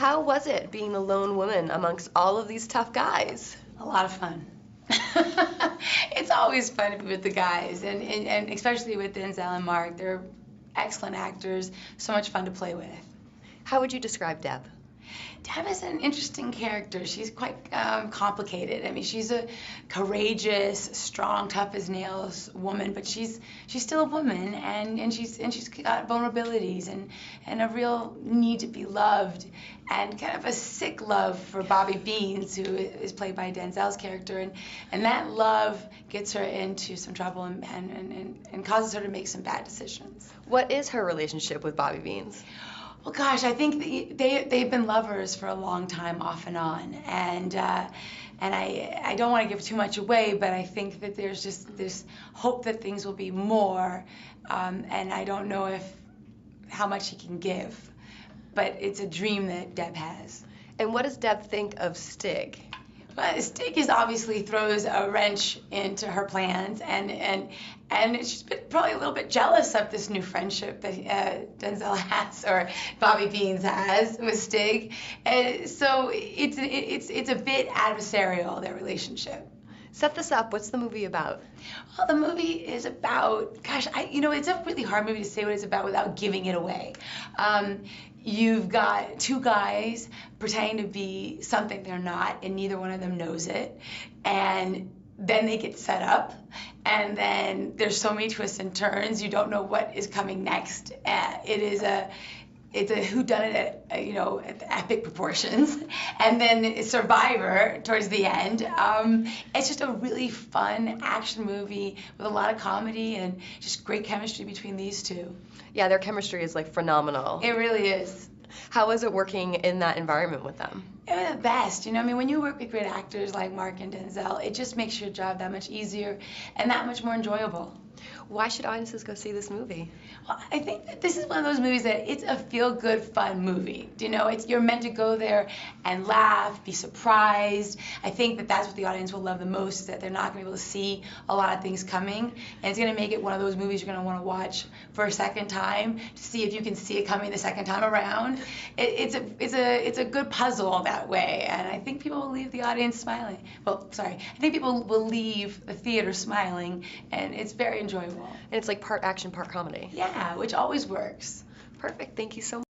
How was it being the lone woman amongst all of these tough guys? A lot of fun. It's always fun to be with the guys, and especially with Denzel and Mark. They're excellent actors, so much fun to play with. How would you describe Deb? Deb is an interesting character. She's quite complicated. I mean, she's a courageous, strong, tough as nails woman, but she's still a woman, and she's got vulnerabilities and a real need to be loved, and kind of a sick love for Bobby Beans, who is played by Denzel's character, and that love gets her into some trouble and causes her to make some bad decisions. What is her relationship with Bobby Beans? Well, gosh, I think they've been lovers for a long time, off and on, and I don't want to give too much away, but I think that there's just this hope that things will be more, and I don't know how much he can give, but it's a dream that Deb has. And what does Deb think of Stig? Well, Stig obviously throws a wrench into her plans, and she's been probably a little bit jealous of this new friendship that Denzel has, or Bobby Beans has, with Stig. And so it's a bit adversarial, their relationship. Set this up. What's the movie about? Well, the movie is about, gosh, it's a really hard movie to say what it's about without giving it away. You've got two guys pretending to be something they're not, and neither one of them knows it. And then they get set up, and then there's so many twists and turns, you don't know what is coming next. It's a whodunit at epic proportions, and then Survivor towards the end. It's just a really fun action movie with a lot of comedy and just great chemistry between these two. Yeah, their chemistry is like phenomenal. It really is. How was it working in that environment with them? It was the best. I mean, when you work with great actors like Mark and Denzel, it just makes your job that much easier and that much more enjoyable. Why should audiences go see this movie? Well, I think that this is one of those movies that it's a feel-good, fun movie. You're meant to go there and laugh, be surprised. I think that that's what the audience will love the most, is that they're not going to be able to see a lot of things coming, and it's going to make it one of those movies you're going to want to watch for a second time to see if you can see it coming the second time around. It's a good puzzle that way, and I think people will leave the audience smiling. I think people will leave the theater smiling, and it's very enjoyable. And it's like part action, part comedy. Yeah, which always works. Perfect. Thank you so much.